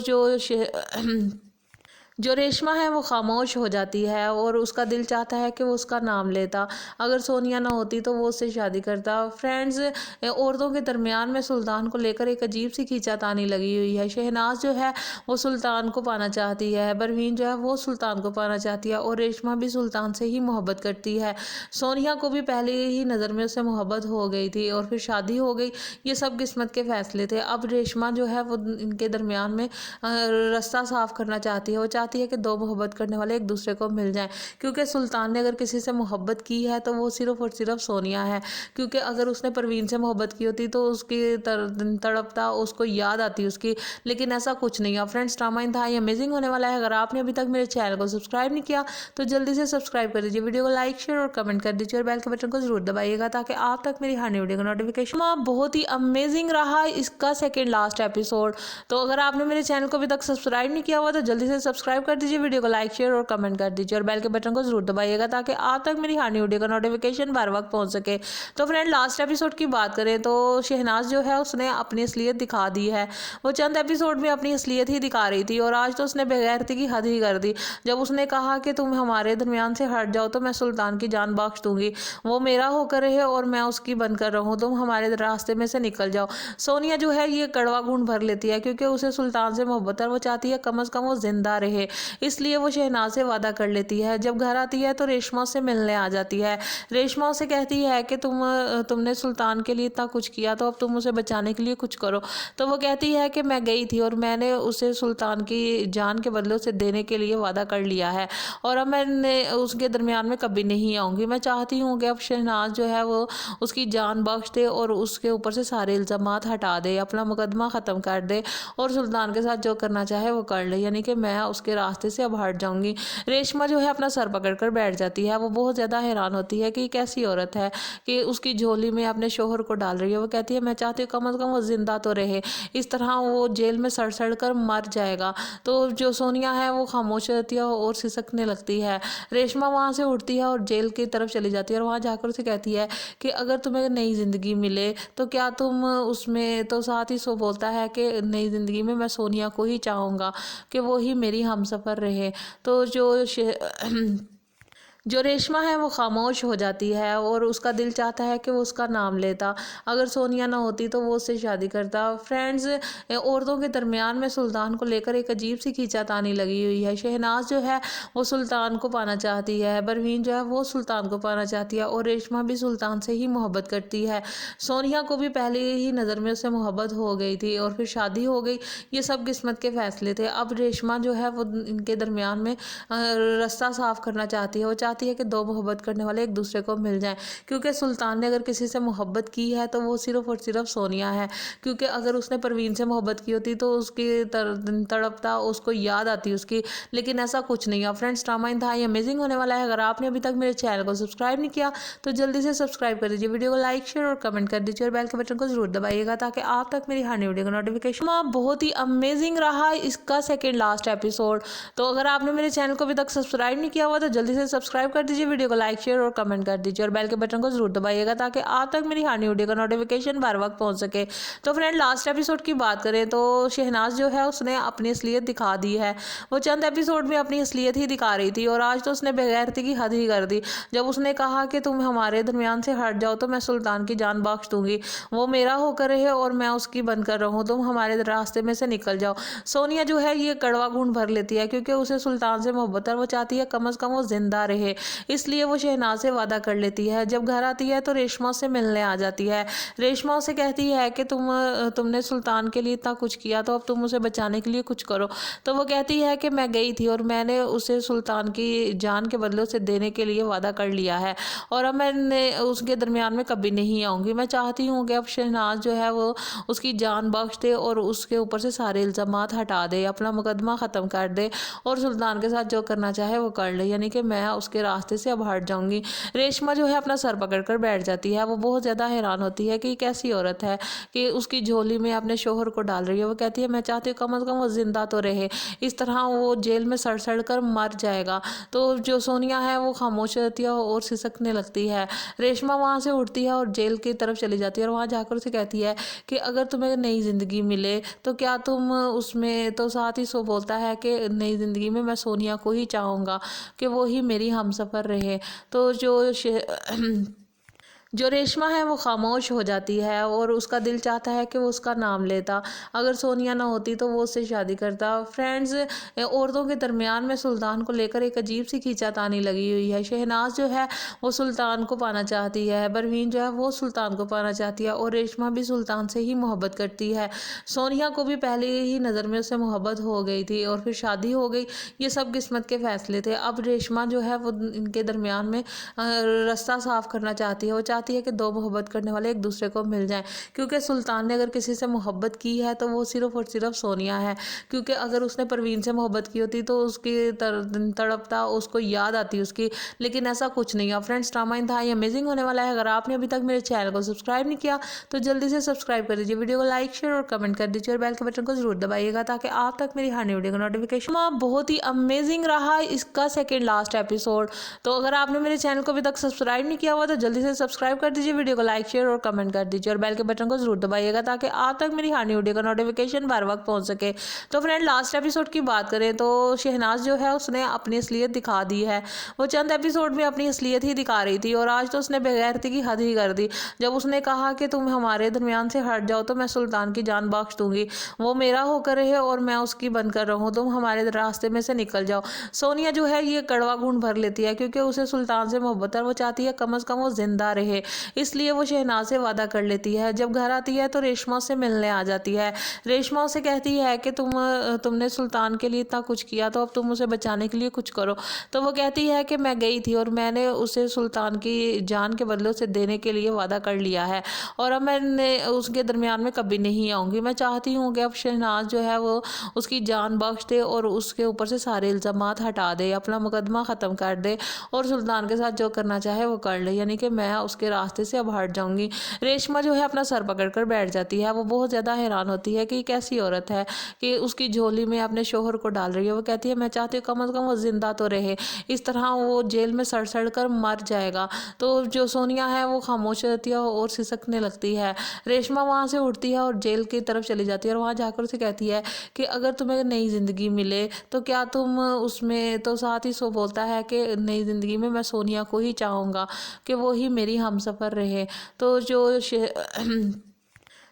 जो रेशमा है वो खामोश हो जाती है और उसका दिल चाहता है कि वो उसका नाम लेता। अगर सोनिया ना होती तो वो उससे शादी करता। फ्रेंड्स, औरतों के दरमियान में सुल्तान को लेकर एक अजीब सी खींचातानी लगी हुई है। शहनाज जो है वो सुल्तान को पाना चाहती है, परवीन जो है वो सुल्तान को पाना चाहती है और रेशमा भी सुल्तान से ही मोहब्बत करती है। सोनिया को भी पहले ही नज़र में उससे मोहब्बत हो गई थी और फिर शादी हो गई। ये सब किस्मत के फैसले थे। अब रेशमा जो है वो इनके दरमियान में रास्ता साफ करना चाहती है। वो चाहती है कि दो मोहब्बत करने वाले एक दूसरे को मिल जाएं, क्योंकि सुल्तान ने अगर किसी से मोहब्बत की है तो वो सिर्फ़ और सिर्फ सोनिया है। क्योंकि अगर उसने परवीन से मोहब्बत की होती तो उसकी तड़पता, उसको याद आती उसकी, लेकिन ऐसा कुछ नहीं है। फ्रेंड्स, ड्रामा इंतहाई अमेजिंग होने वाला है। अगर आपने अभी तक मेरे चैनल को सब्सक्राइब नहीं किया तो जल्दी से सब्सक्राइब कर दीजिए, वीडियो को लाइक शेयर और कमेंट कर दीजिए और बेल के बटन को जरूर दबाइएगा ताकि आप तक मेरी हर नई वीडियो का नोटिफिकेशन। बहुत ही अमेजिंग रहा इसका सेकेंड लास्ट एपिसोड। तो अगर आपने मेरे चैनल को अभी तक सब्सक्राइब नहीं किया हुआ तो जल्दी से सब्सक्राइब कर दीजिए, वीडियो को लाइक शेयर और कमेंट कर दीजिए और बेल के बटन को जरूर दबाइएगा ताकि आप तक मेरी हर नई वीडियो का नोटिफिकेशन बार वक्त पहुंच सके। तो फ्रेंड, लास्ट एपिसोड की बात करें तो शहनाज जो है उसने अपनी असलियत दिखा दी है। वो चंद एपिसोड में अपनी असलियत ही दिखा रही थी और आज तो उसने बेगैरती की हद ही कर दी जब उसने कहा कि तुम हमारे दरमियान से हट जाओ तो मैं सुल्तान की जान बख्श दूंगी। वो मेरा होकर रहे और मैं उसकी बनकर रहूं, तुम हमारे रास्ते में से निकल जाओ। सोनिया जो है ये कड़वा घूंट भर लेती है क्योंकि उसे सुल्तान से मोहब्बत है। वो चाहती है कम से कम वो जिंदा रहे, इसलिए वो शहनाज से वादा कर लेती है। जब घर आती है तो रेशमा से मिलने आ जाती है। रेशमा उसे कहती है कि तुमने सुल्तान के लिए इतना कुछ किया तो अब तुम उसे बचाने के लिए कुछ करो। तो वो कहती है कि मैं गई थी और मैंने उसे सुल्तान की जान के बदले उसे देने के लिए वादा कर लिया है और अब मैं उसके दरमियान में कभी नहीं आऊँगी। मैं चाहती हूँ कि अब शहनाज जो है वो उसकी जान बख्श दे और उसके ऊपर से सारे इल्ज़ामात हटा दे, अपना मुकदमा ख़त्म कर दे और सुल्तान के साथ जो करना चाहे वो कर ले, यानी कि मैं उसके उसके रास्ते से अब हट जाऊंगी। रेशमा जो है अपना सर पकड़कर बैठ जाती है। वो बहुत ज़्यादा हैरान होती है कि ये कैसी औरत है कि उसकी झोली में अपने शोहर को डाल रही है। वो कहती है मैं चाहती हूँ कम से कम वो जिंदा तो रहे, इस तरह वो जेल में सड़ सड़ कर मर जाएगा। तो जो सोनिया है वो खामोश रहती है और सिसकने लगती है। रेशमा वहाँ से उठती है और जेल की तरफ चली जाती है और वहाँ जाकर उसे कहती है कि अगर तुम्हें नई ज़िंदगी मिले तो क्या तुम उसमें, तो साथ ही सो बोलता है कि नई ज़िंदगी में मैं सोनिया को ही चाहूँगा कि वो ही मेरी हमसफ़र रहे। तो जो रेशमा है वो खामोश हो जाती है और उसका दिल चाहता है कि वो उसका नाम लेता। अगर सोनिया ना होती तो वो उससे शादी करता। फ्रेंड्स, औरतों के दरमियान में सुल्तान को लेकर एक अजीब सी खींचातानी लगी हुई है। शहनाज जो है वो सुल्तान को पाना चाहती है, परवीन जो है वो सुल्तान को पाना चाहती है और रेशमा भी सुल्तान से ही मोहब्बत करती है। सोनिया को भी पहले ही नज़र में उससे मोहब्बत हो गई थी और फिर शादी हो गई। ये सब किस्मत के फैसले थे। अब रेशमा जो है वो इनके दरमियान में रास्ता साफ करना चाहती है। वो चाहती है कि दो मोहब्बत करने वाले एक दूसरे को मिल जाएं, क्योंकि सुल्तान ने अगर किसी से मोहब्बत की है तो वो सिर्फ और सिर्फ सोनिया है। क्योंकि अगर उसने परवीन से मोहब्बत की होती तो उसकी तड़पता उसको याद आती उसकी, लेकिन ऐसा कुछ नहीं है। फ्रेंड्स, ड्रामा इंतहाई अमेजिंग होने वाला है। अगर आपने अभी तक मेरे चैनल को सब्सक्राइब नहीं किया तो जल्दी से सब्सक्राइब कर दीजिए, वीडियो को लाइक शेयर और कमेंट कर दीजिए और बेल के बटन को जरूर दबाइएगा ताकि आप तक मेरी हर वीडियो का नोटिफिकेशन। बहुत ही अमेजिंग रहा इसका सेकेंड लास्ट एपिसोड। तो अगर आपने मेरे चैनल को अभी तक सब्सक्राइब नहीं किया हुआ तो जल्दी से सब्सक्राइब कर दीजिए, वीडियो को लाइक शेयर और कमेंट कर दीजिए और बेल के बटन को जरूर दबाइएगा ताकि आप तक मेरी हर वीडियो का नोटिफिकेशन बार वक्त पहुंच सके। तो फ्रेंड, लास्ट एपिसोड की बात करें तो शहनाज जो है उसने अपनी असलियत दिखा दी है। वो चंद एपिसोड में अपनी असलियत ही दिखा रही थी और आज तो उसने बेगैरती की हद ही कर दी जब उसने कहा कि तुम हमारे दरमियान से हट जाओ तो मैं सुल्तान की जान बख्श दूंगी, वो मेरा होकर रहे और मैं उसकी बनकर रहूं, तुम हमारे रास्ते में से निकल जाओ। सोनिया जो है ये कड़वा घूंट भर लेती है क्योंकि उसे सुल्तान से मोहब्बत है। वो चाहती है कम से कम वो जिंदा रहे, इसलिए वो शहनाज से वादा कर लेती है। जब घर आती है तो रेशमा से मिलने आ जाती है। रेशमा उसे कहती है कि तुमने सुल्तान के लिए इतना कुछ किया तो अब तुम उसे बचाने के लिए कुछ करो। तो वो कहती है कि मैं गई थी और मैंने उसे सुल्तान की जान के बदले उसे देने के लिए वादा कर लिया है और अब मैं उसके दरमियान में कभी नहीं आऊँगी। मैं चाहती हूँ कि अब शहनाज जो है वो उसकी जान बख्श दे और उसके ऊपर से सारे इल्ज़ामात हटा दे, अपना मुकदमा ख़त्म कर दे और सुल्तान के साथ जो करना चाहे वो कर ले, यानी कि मैं उसके रास्ते से अब हट जाऊंगी। रेशमा जो है अपना सर पकड़कर बैठ जाती है। वो बहुत ज़्यादा हैरान होती है कि ये कैसी औरत है कि उसकी झोली में अपने शोहर को डाल रही है। वो कहती है मैं चाहती हूँ कम से कम वो जिंदा तो रहे, इस तरह वो जेल में सड़ सड़ कर मर जाएगा। तो जो सोनिया है वो खामोश रहती है और सिसकने लगती है। रेशमा वहाँ से उठती है और जेल की तरफ चली जाती है और वहाँ जाकर उसे कहती है कि अगर तुम्हें नई ज़िंदगी मिले तो क्या तुम उसमें, तो साथ ही सो बोलता है कि नई ज़िंदगी में मैं सोनिया को ही चाहूँगा कि वो ही मेरी हमसफ़र रहे। तो जो रेशमा है वो खामोश हो जाती है और उसका दिल चाहता है कि वो उसका नाम लेता। अगर सोनिया ना होती तो वो उससे शादी करता। फ्रेंड्स, औरतों के दरमियान में सुल्तान को लेकर एक अजीब सी खींचातानी लगी हुई है। शहनाज जो है वो सुल्तान को पाना चाहती है, परवीन जो है वो सुल्तान को पाना चाहती है और रेशमा भी सुल्तान से ही मोहब्बत करती है। सोनिया को भी पहले ही नज़र में उससे मोहब्बत हो गई थी और फिर शादी हो गई। ये सब किस्मत के फैसले थे। अब रेशमा जो है वो इनके दरमियान में रास्ता साफ करना चाहती है। वो चाहती है कि दो मोहब्बत करने वाले एक दूसरे को मिल जाएं, क्योंकि सुल्तान ने अगर किसी से मोहब्बत की है तो वो सिर्फ और सिर्फ सोनिया है। क्योंकि अगर उसने परवीन से मोहब्बत की होती तो उसकी तड़पता उसको याद आती उसकी, लेकिन ऐसा कुछ नहीं है। फ्रेंड्स, ड्रामा इंतहाई अमेजिंग होने वाला है। अगर आपने अभी तक मेरे चैनल को सब्सक्राइब नहीं किया तो जल्दी से सब्सक्राइब कर दीजिए, वीडियो को लाइक शेयर और कमेंट कर दीजिए और बेल के बटन को जरूर दबाइएगा ताकि आप तक मेरी हर वीडियो का नोटिफिकेशन। बहुत ही अमेजिंग रहा इसका सेकेंड लास्ट एपिसोड। तो अगर आपने मेरे चैनल को अभी तक सब्सक्राइब नहीं किया हुआ तो जल्दी से सब्सक्राइब कर दीजिए, वीडियो को लाइक शेयर और कमेंट कर दीजिए और बेल के बटन को जरूर दबाइएगा ताकि आप तक मेरी हर वीडियो का नोटिफिकेशन बार वक्त पहुंच सके। तो फ्रेंड, लास्ट एपिसोड की बात करें तो शहनाज जो है उसने अपनी असलियत दिखा दी है। वो चंद एपिसोड में अपनी असलियत ही दिखा रही थी और आज तो उसने बेगैरती की हद ही कर दी जब उसने कहा कि तुम हमारे दरमियान से हट जाओ तो मैं सुल्तान की जान बख्श दूंगी, वो मेरा होकर रहे और मैं उसकी बनकर रहूं, तुम हमारे रास्ते में से निकल जाओ। सोनिया जो है ये कड़वा घूंट भर लेती है क्योंकि उसे सुल्तान से मोहब्बत है। वो चाहती है कम से कम वो जिंदा रहे, रहे, इसलिए वो शहनाज से वादा कर लेती है। जब घर आती है तो रेशमा से मिलने आ जाती है। रेशमा उसे कहती है कि तुमने सुल्तान के लिए इतना कुछ किया, तो अब तुम उसे बचाने के लिए कुछ करो। तो वो कहती है कि मैं गई थी और मैंने उसे सुल्तान की जान के बदले उसे देने के लिए वादा कर लिया है, और अब मैंने उसके दरमियान में कभी नहीं आऊँगी। मैं चाहती हूँ कि अब शहनाज जो है वो उसकी जान बख्श दे और उसके ऊपर से सारे इल्ज़ामात हटा दे, अपना मुकदमा ख़त्म कर दे और सुल्तान के साथ जो करना चाहे वो कर ले, यानी कि मैं उसके रास्ते से अब हट जाऊँगी। रेशमा जो है अपना सर पकड़ कर बैठ जाती है। वो बहुत ज़्यादा हैरान होती है कि ये कैसी औरत है कि उसकी झोली में अपने शोहर को डाल रही है। वो कहती है मैं चाहती हूँ कम से कम वो ज़िंदा तो रहे, इस तरह वो जेल में सड़ सड़ कर मर जाएगा। तो जो सोनिया है वो खामोश रहती है और सिसकने लगती है। रेशमा वहाँ से उठती है और जेल की तरफ चली जाती है और वहाँ जाकर उसे कहती है कि अगर तुम्हें नई ज़िंदगी मिले तो क्या तुम उसमें, तो साथ ही सो बोलता है कि नई ज़िंदगी में मैं सोनिया को ही चाहूँगा कि वो ही मेरी हमसफ़र रहे। तो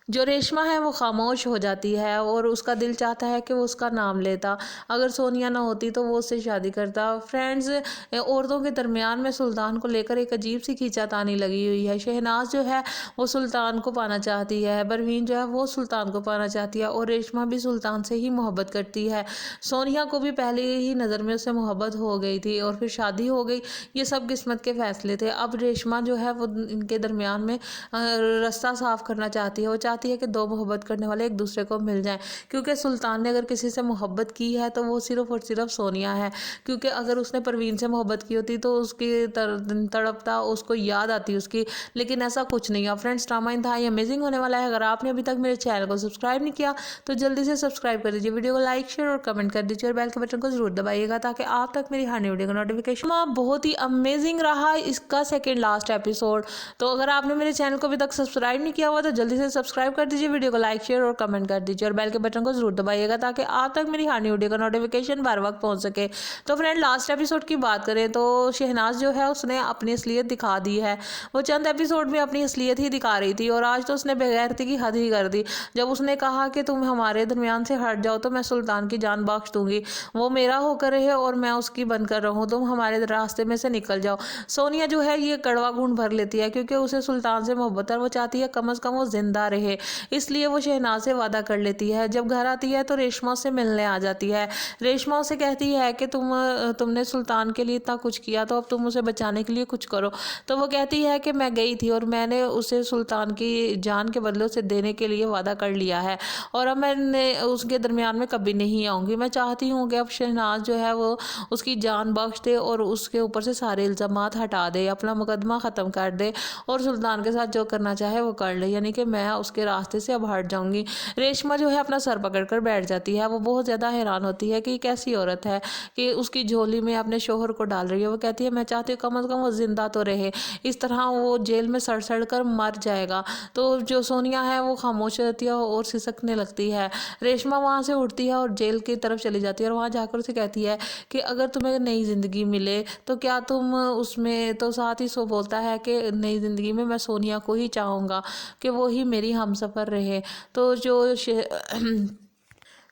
जो रेशमा है वो खामोश हो जाती है और उसका दिल चाहता है कि वो उसका नाम लेता। अगर सोनिया ना होती तो वो उससे शादी करता। फ्रेंड्स, औरतों के दरमियान में सुल्तान को लेकर एक अजीब सी खींचातानी लगी हुई है। शहनाज जो है वो सुल्तान को पाना चाहती है, परवीन जो है वो सुल्तान को पाना चाहती है और रेशमा भी सुल्तान से ही मोहब्बत करती है। सोनिया को भी पहले ही नज़र में उससे मोहब्बत हो गई थी और फिर शादी हो गई। ये सब किस्मत के फ़ैसले थे। अब रेशमा जो है वो इनके दरमियान में रास्ता साफ़ करना चाहती है। वो चाहती है कि दो मोहब्बत करने वाले एक दूसरे को मिल जाएं, क्योंकि सुल्तान ने अगर किसी से मोहब्बत की है तो वो सिर्फ़ और सिर्फ सोनिया है। क्योंकि अगर उसने परवीन से मोहब्बत की होती तो उसकी तड़पता उसको याद आती उसकी, लेकिन ऐसा कुछ नहीं है। फ्रेंड्स, ड्रामा इंतहाई अमेजिंग होने वाला है। अगर आपने अभी तक मेरे चैनल को सब्सक्राइब नहीं किया तो जल्दी से सब्सक्राइब कर दीजिए, वीडियो को लाइक शेयर और कमेंट कर दीजिए और बेल के बटन को जरूर दबाइएगा ताकि आप तक मेरी हर वीडियो का नोटिफिकेशन। बहुत ही अमेजिंग रहा इसका सेकेंड लास्ट एपिसोड। तो अगर आपने मेरे चैनल को अभी तक सब्सक्राइब नहीं किया हुआ तो जल्दी से सब्सक्राइब कर दीजिए, वीडियो को लाइक शेयर और कमेंट कर दीजिए और बेल के बटन को जरूर दबाइएगा ताकि आप तक मेरी हर वीडियो का नोटिफिकेशन बार वक्त पहुंच सके। तो फ्रेंड, लास्ट एपिसोड की बात करें तो शहनाज जो है उसने अपनी असलियत दिखा दी है। वो चंद एपिसोड में अपनी असलियत ही दिखा रही थी और आज तो उसने बेगैरती की हद ही कर दी जब उसने कहा कि तुम हमारे दरमियान से हट जाओ तो मैं सुल्तान की जान बख्श दूंगी, वो मेरा होकर रहे और मैं उसकी बनकर रहूं, तुम हमारे रास्ते में से निकल जाओ। सोनिया जो है ये कड़वा घूंट भर लेती है क्योंकि उसे सुल्तान से मोहब्बत है। वो चाहती है कम से कम वो जिंदा रहे, इसलिए वो शहनाज से वादा कर लेती है। जब घर आती है तो रेशमा से मिलने आ जाती है। रेशमा उसे कहती है कि तुमने सुल्तान के लिए इतना कुछ किया, तो अब तुम उसे बचाने के लिए कुछ करो। तो वो कहती है कि मैं गई थी और मैंने उसे सुल्तान की जान के बदले उसे देने के लिए वादा कर लिया है, और अब मैंने उसके दरमियान में कभी नहीं आऊँगी। मैं चाहती हूँ कि अब शहनाज जो है वो उसकी जान बख्श दे और उसके ऊपर से सारे इल्ज़ामात हटा दे, अपना मुकदमा ख़त्म कर दे और सुल्तान के साथ जो करना चाहे वो कर ले, यानी कि मैं उसके रास्ते से अब हट जाऊँगी। रेशमा जो है अपना सर पकड़ कर बैठ जाती है। वो बहुत ज़्यादा हैरान होती है कि ये कैसी औरत है कि उसकी झोली में अपने शोहर को डाल रही है। वो कहती है मैं चाहती हूँ कम से कम वो ज़िंदा तो रहे, इस तरह वो जेल में सड़ सड़ कर मर जाएगा। तो जो सोनिया है वो खामोश रहती है और सिसकने लगती है। रेशमा वहाँ से उठती है और जेल की तरफ चली जाती है और वहाँ जाकर उसे कहती है कि अगर तुम्हें नई ज़िंदगी मिले तो क्या तुम उसमें, तो साथ ही सो बोलता है कि नई ज़िंदगी में मैं सोनिया को ही चाहूँगा कि वो ही मेरी हमसफ़र रहे। तो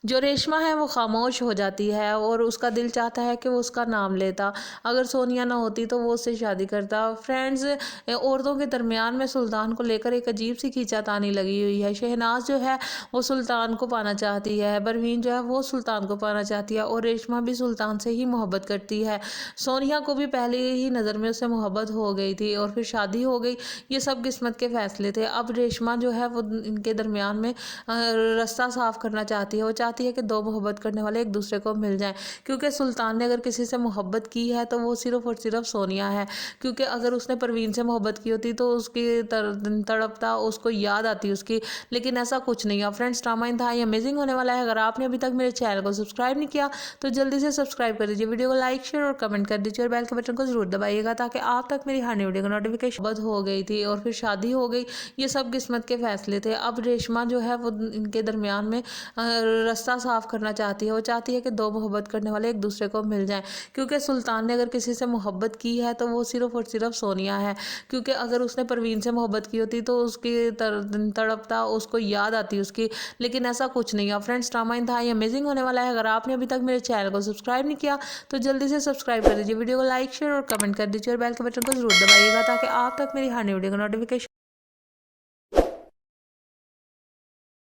जो रेशमा है वो खामोश हो जाती है और उसका दिल चाहता है कि वो उसका नाम लेता। अगर सोनिया ना होती तो वो उससे शादी करता। फ्रेंड्स, औरतों के दरमियान में सुल्तान को लेकर एक अजीब सी खींचातानी लगी हुई है। शहनाज जो है वो सुल्तान को पाना चाहती है, परवीन जो है वो सुल्तान को पाना चाहती है और रेशमा भी सुल्तान से ही मोहब्बत करती है। सोनिया को भी पहले ही नज़र में उससे मोहब्बत हो गई थी और फिर शादी हो गई। ये सब किस्मत के फ़ैसले थे। अब रेशमा जो है वो इनके दरमियान में रास्ता साफ़ करना चाहती है। वो चाहती है कि दो मोहब्बत करने वाले एक दूसरे को मिल जाएं, क्योंकि सुल्तान ने अगर किसी से मोहब्बत की है तो वो सिर्फ़ और सिर्फ सोनिया है। क्योंकि अगर उसने परवीन से मोहब्बत की होती तो उसकी तड़पता उसको याद आती उसकी, लेकिन ऐसा कुछ नहीं है। फ्रेंड्स, ड्रामा इंतहाई अमेजिंग होने वाला है। अगर आपने अभी तक मेरे चैनल को सब्सक्राइब नहीं किया तो जल्दी से सब्सक्राइब कर दीजिए, वीडियो को लाइक शेयर और कमेंट कर दीजिए और बेल के बटन को जरूर दबाइएगा ताकि आप तक मेरी हर वीडियो का नोटिफिकेशन हो गई थी और फिर शादी हो गई। ये सब किस्मत के फ़ैसले थे। अब रेशमा जो है वो इनके दरमियान में रास्ता रास्ता साफ करना चाहती है। वो चाहती है कि दो मोहब्बत करने वाले एक दूसरे को मिल जाएं, क्योंकि सुल्तान ने अगर किसी से मोहब्बत की है तो वो सिर्फ़ और सिर्फ सोनिया है। क्योंकि अगर उसने परवीन से मोहब्बत की होती तो उसकी तड़पता उसको याद आती उसकी, लेकिन ऐसा कुछ नहीं है। फ्रेंड्स, ड्रामा इंतहाई अमेजिंग होने वाला है। अगर आपने अभी तक मेरे चैनल को सब्सक्राइब नहीं किया तो जल्दी से सब्सक्राइब कर दीजिए, वीडियो को लाइक शेयर और कमेंट कर दीजिए और बेल के बटन को जरूर दबाइएगा ताकि आप तक मेरी हर नई वीडियो का नोटिफिकेशन